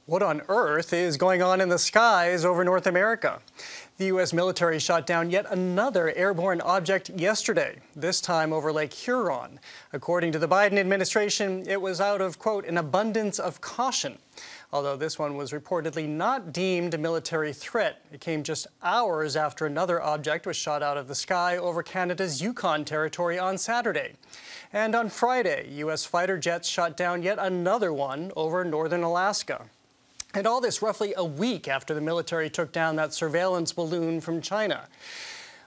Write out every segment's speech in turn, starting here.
What on earth is going on in the skies over North America? The U.S. military shot down yet another airborne object yesterday, this time over Lake Huron. According to the Biden administration, it was out of, quote, an abundance of caution. Although this one was reportedly not deemed a military threat. It came just hours after another object was shot out of the sky over Canada's Yukon territory on Saturday. And on Friday, U.S. fighter jets shot down yet another one over northern Alaska. And all this roughly a week after the military took down that surveillance balloon from China.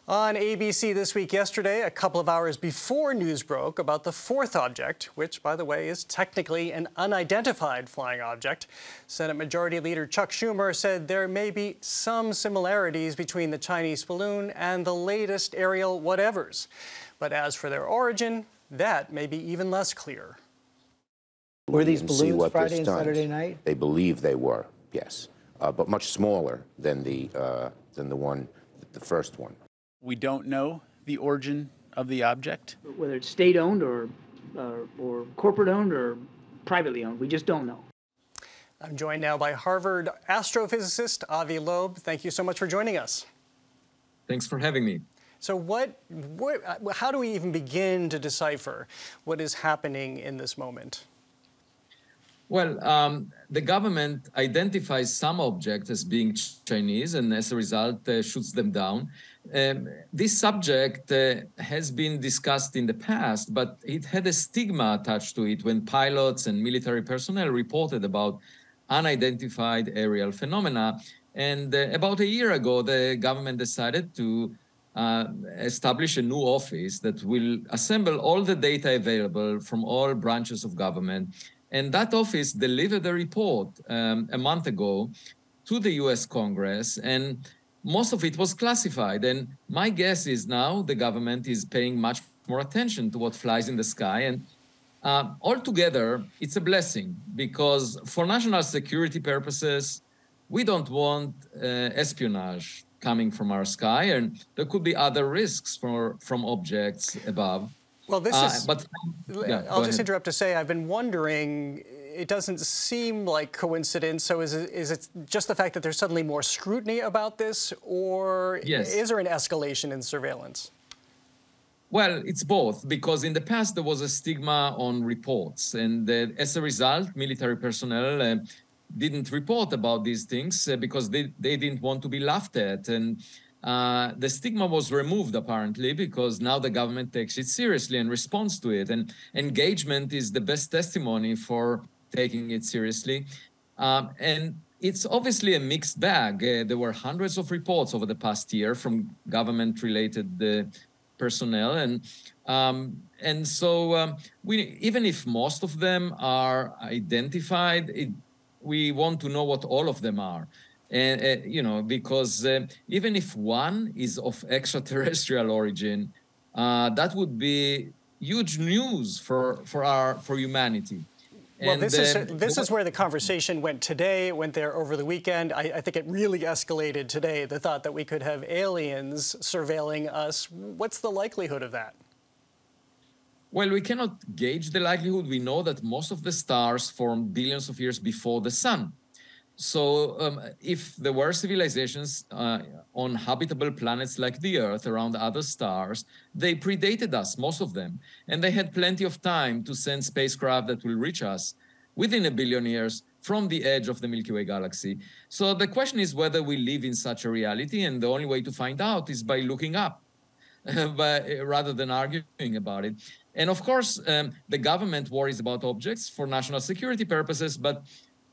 On ABC This Week yesterday, a couple of hours before news broke about the fourth object, which, by the way, is technically an unidentified flying object, Senate Majority Leader Chuck Schumer said there may be some similarities between the Chinese balloon and the latest aerial whatevers. But as for their origin, that may be even less clear. Were these balloons Friday and Saturday night? They believe they were, yes, but much smaller than the first one. We don't know the origin of the object. Whether it's state-owned or corporate-owned or privately owned, we just don't know. I'm joined now by Harvard astrophysicist Avi Loeb. Thank you so much for joining us. Thanks for having me. So how do we even begin to decipher what is happening in this moment? Well, the government identifies some objects as being Chinese and as a result shoots them down. This subject has been discussed in the past, but it had a stigma attached to it when pilots and military personnel reported about unidentified aerial phenomena. And about a year ago, the government decided to establish a new office that will assemble all the data available from all branches of government. And that office delivered a report a month ago to the US Congress, and most of it was classified. And my guess is now the government is paying much more attention to what flies in the sky. And altogether, it's a blessing, because for national security purposes, we don't want espionage coming from our sky, and there could be other risks from objects above. Well, this I'll just interrupt to say, I've been wondering, it doesn't seem like coincidence. So is it just the fact that there's suddenly more scrutiny about this, or is there an escalation in surveillance? Well, it's both, because in the past there was a stigma on reports, and as a result, military personnel didn't report about these things because they didn't want to be laughed at. And the stigma was removed, apparently, because now the government takes it seriously and responds to it. And engagement is the best testimony for taking it seriously. And it's obviously a mixed bag. There were hundreds of reports over the past year from government-related personnel. And so even if most of them are identified, we want to know what all of them are. And, because even if one is of extraterrestrial origin, that would be huge news for humanity. Well, and this is where the conversation went today. It went there over the weekend. I think it really escalated today, the thought that we could have aliens surveilling us. What's the likelihood of that? Well, we cannot gauge the likelihood. We know that most of the stars formed billions of years before the sun. So if there were civilizations on habitable planets like the Earth around other stars, they predated us, most of them. And they had plenty of time to send spacecraft that will reach us within a billion years from the edge of the Milky Way galaxy. So the question is whether we live in such a reality. And the only way to find out is by looking up, rather than arguing about it. And of course, the government worries about objects for national security purposes, but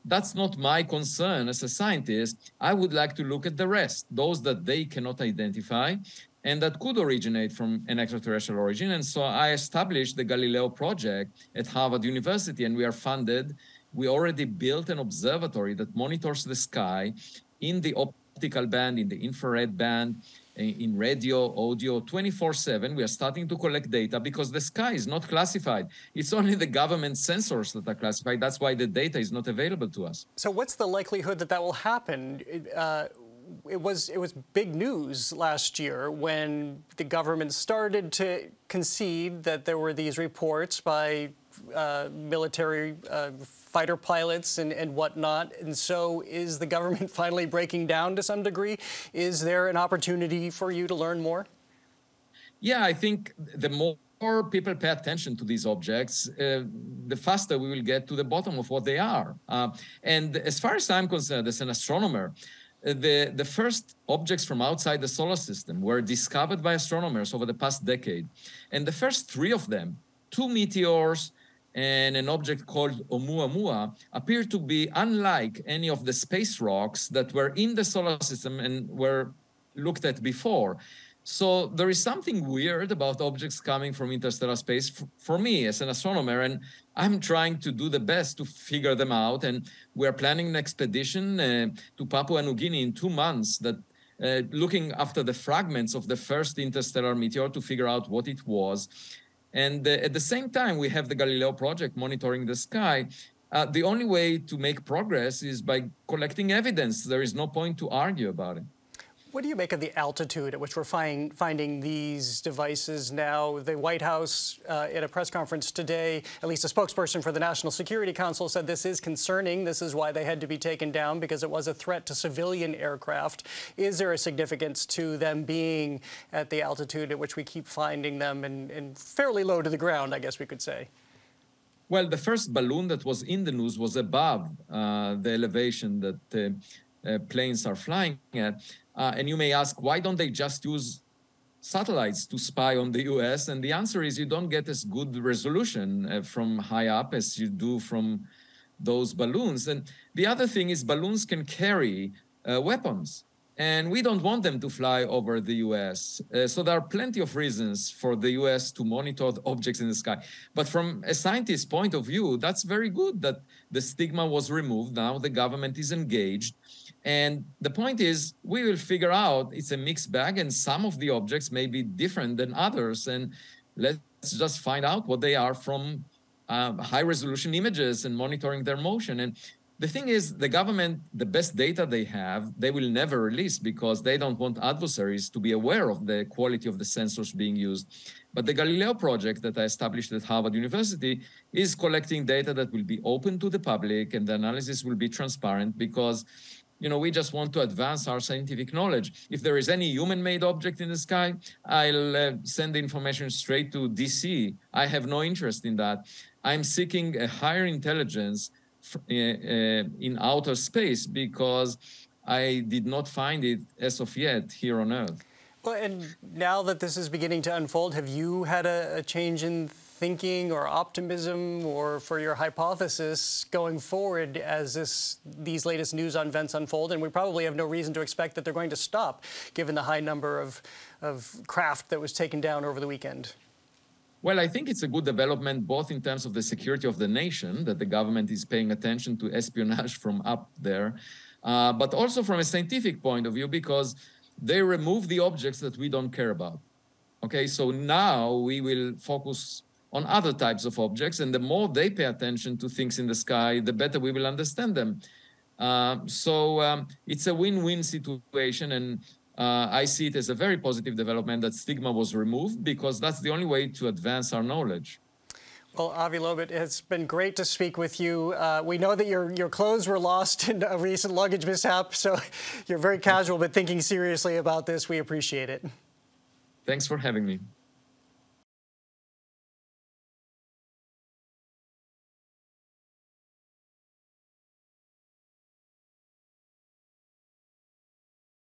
that's not my concern as a scientist. I would like to look at the rest, those that they cannot identify and that could originate from an extraterrestrial origin. And so I established the Galileo project at Harvard University, and we are funded. We already built an observatory that monitors the sky in the optical band, in the infrared band, in radio, audio, 24/7. We are starting to collect data because the sky is not classified. It's only the government sensors that are classified. That's why the data is not available to us. So what's the likelihood that that will happen? It was big news last year when the government started to concede that there were these reports by military fighter pilots and whatnot. And so is the government finally breaking down to some degree? Is there an opportunity for you to learn more? Yeah, I think the more people pay attention to these objects, the faster we will get to the bottom of what they are. And as far as I'm concerned, as an astronomer, the first objects from outside the solar system were discovered by astronomers over the past decade. And the first three of them, two meteors and an object called Oumuamua, appear to be unlike any of the space rocks that were in the solar system and were looked at before. So there is something weird about objects coming from interstellar space for me as an astronomer, and I'm trying to do the best to figure them out. And we're planning an expedition to Papua New Guinea in 2 months that looking after the fragments of the first interstellar meteor to figure out what it was. And at the same time, we have the Galileo project monitoring the sky. The only way to make progress is by collecting evidence. There is no point to argue about it. What do you make of the altitude at which we're finding these devices now? The White House, at a press conference today, at least a spokesperson for the National Security Council said this is concerning. This is why they had to be taken down, because it was a threat to civilian aircraft. Is there a significance to them being at the altitude at which we keep finding them and fairly low to the ground, I guess we could say? Well, the first balloon that was in the news was above the elevation that planes are flying at. And you may ask, why don't they just use satellites to spy on the US? And the answer is you don't get as good resolution from high up as you do from those balloons. And the other thing is balloons can carry weapons. And we don't want them to fly over the US. So there are plenty of reasons for the US to monitor the objects in the sky. But from a scientist's point of view, that's very good that the stigma was removed. Now the government is engaged. And the point is, we will figure out it's a mixed bag, and some of the objects may be different than others. And let's just find out what they are from high-resolution images and monitoring their motion. And the thing is, the government, the best data they have, they will never release because they don't want adversaries to be aware of the quality of the sensors being used. But the Galileo project that I established at Harvard University is collecting data that will be open to the public, and the analysis will be transparent because we just want to advance our scientific knowledge. If there is any human-made object in the sky, I'll send the information straight to DC. I have no interest in that. I'm seeking a higher intelligence in outer space because I did not find it as of yet here on Earth. Well, and now that this is beginning to unfold, have you had a change in thinking or optimism or for your hypothesis going forward as these latest news events unfold? And we probably have no reason to expect that they're going to stop, given the high number of craft that was taken down over the weekend. Well, I think it's a good development, both in terms of the security of the nation, that the government is paying attention to espionage from up there, but also from a scientific point of view, because they remove the objects that we don't care about. Okay, so now we will focus on other types of objects, and the more they pay attention to things in the sky, the better we will understand them. So it's a win-win situation, and I see it as a very positive development that stigma was removed, because that's the only way to advance our knowledge. Well, Avi Loeb, it has been great to speak with you. We know that your clothes were lost in a recent luggage mishap, so you're very casual but thinking seriously about this. We appreciate it. Thanks for having me.